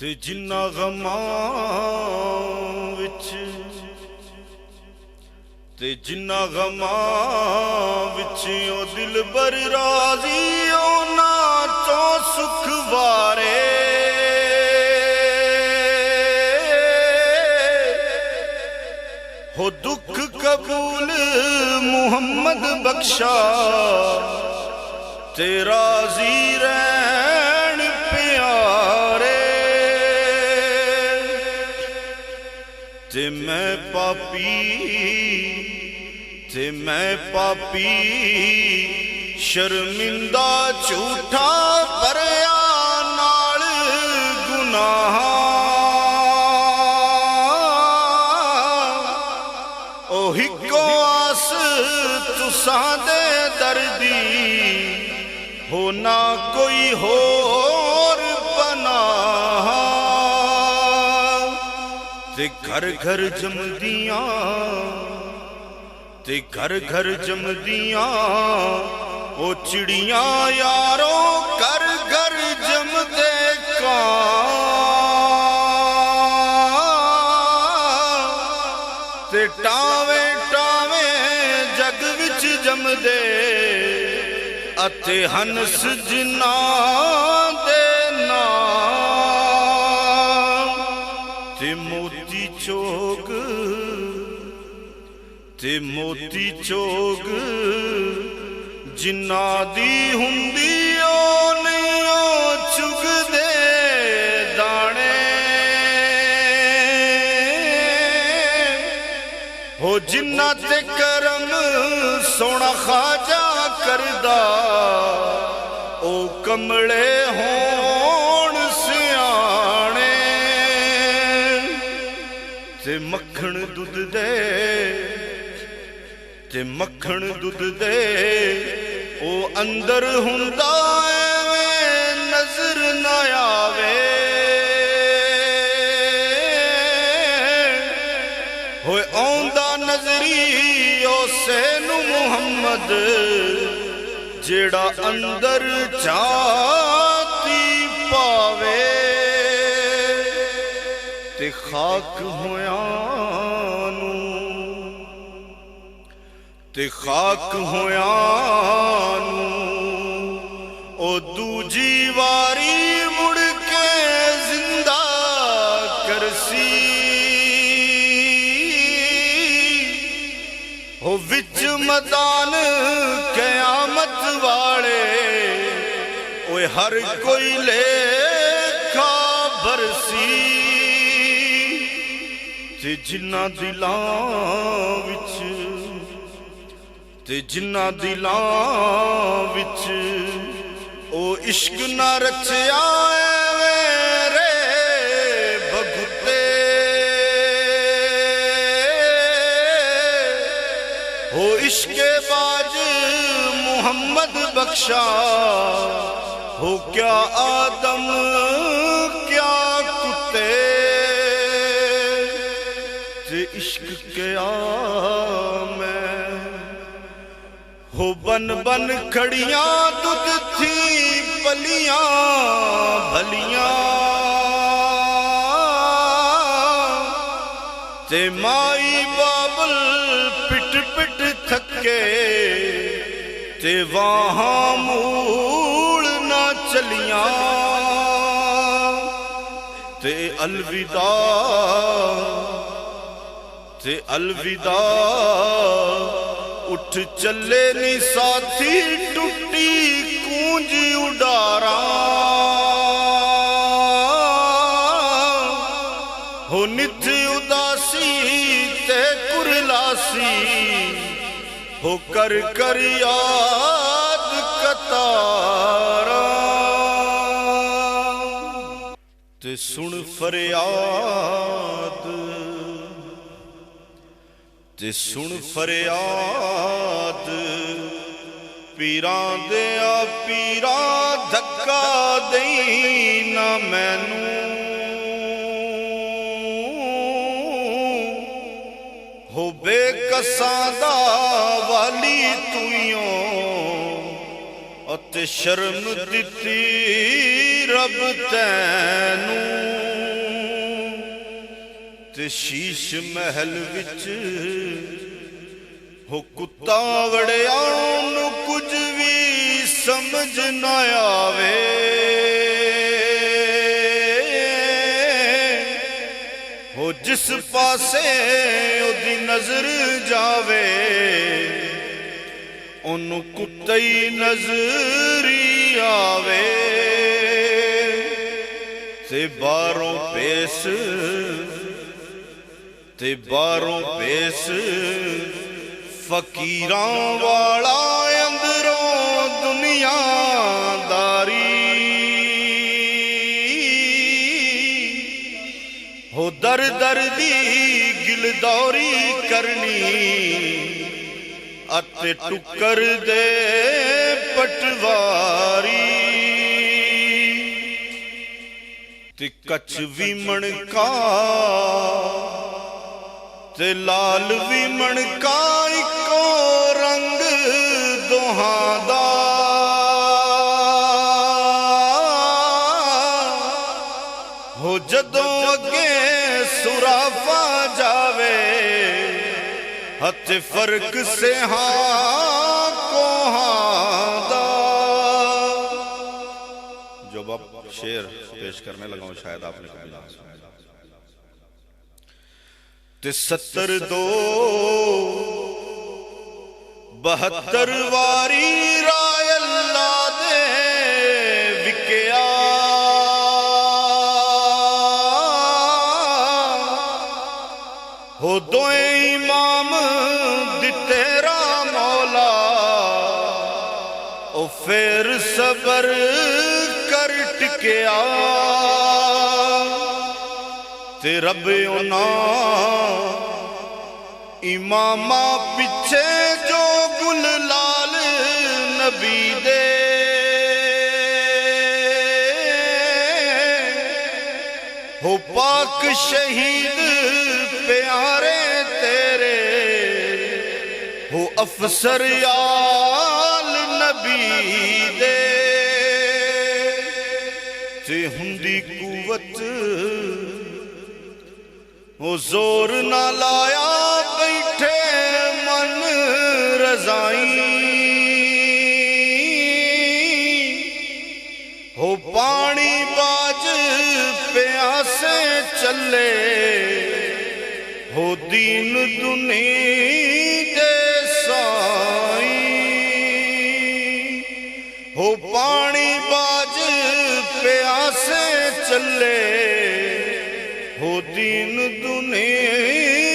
ते जिन्ना गमां विच ते जिन्ना गमां विच ओ दिलबर राजी ओना तो सुख वारे हो दुख कबूल मुहम्मद बख्शा ते राजी रहन प्यारे ते मैं पापी शर्मिंदा झूठा भरिया नाल गुनाह ओ हिको आस तुसां दे दर्दी हो ना कोई होर पनाह ते घर घर जमदियां ते घर घर जमदियां ओ चिड़ियां यारो घर घर जमदे कां ते टावे टावे जग विच जमदे अते हंस जिन्हां दे नाम ते मोती चोग जिन्ना दी हुंदी ओ नहीं ओ चुगदे दाने हो जिन्ना ते करम सोना खाजा करदा ओ कमले होण सियाणे ते मक्खन दुध दे ओ अंदर हुंदा एवें नजर ना आवे होए औंदा नजरी ओसे नू मुहम्मद जेड़ा अंदर चाहती पावे ते खाक होया ते खाक होया ओ दूजी वारी मुड़ के जिंदा करसी हो विच मैदान कयामत वाले ओए हर कोई लेखा बरसी ते जिन्ना दिलां विच ओ इश्क ना रचिया रे भगते हो इश्के बाज मुहम्मद बख्शा हो क्या आदम क्या कुत्ते ते इश्क क्या मैं हो बन बन खड़ियां दुध थी पलियां भलियां ते माई बाबल पिट पिट थके ते वहां मूल ना चलियां ते अलविदा उठ चले नी साथी टूटी कूंज उडारा हो नित उदासी ते कुरलासी हो कर कर याद कतारा ते सुन फरियाद पीरां दे पीरां धक्का देई ना मैनू हो बेकसां दा वाली तूइयों अते शर्म दिती रब तैनू ते शीश महल विच हो कुत्ता वड़िया नू कुछ भी समझ ना आवे। हो जिस पासे ओदी नजर जावे ओनू कुत्ता ही नजरी आवे। ते बारों पेस फकीरां वाला अंदरों दुनियादारी। हो दर दर दी गिलदौरी करनी अते टुकर दे पटवारी। ते कच भी मणका ते लाल भी मणका इको रंग दोहां दा। हो जदों अगे सुराफा जावे हथ फर्क से हाँ को हाँ दा। जो अब शेर पेश करने लगा हूं शायद आपने कभी ना सुना। ते 72 वारी राय अल्लाह दे विकया। हो दोए इमाम दिते रा मौला ओ फिर सबर कर टिकया। ते रब उना इमामा पिछे जो गुल लाल नबी दे। हो पाक शहीद प्यारे तेरे हो अफसर याल नबी दे। ते हुंदी कुवत हो जोर ना लाया बैठे मन रजाई। हो पानी बाज प्यासे चले हो दीन दुनी दे साई। हो पानी बाज प्यासे चले हो दीन दुनिया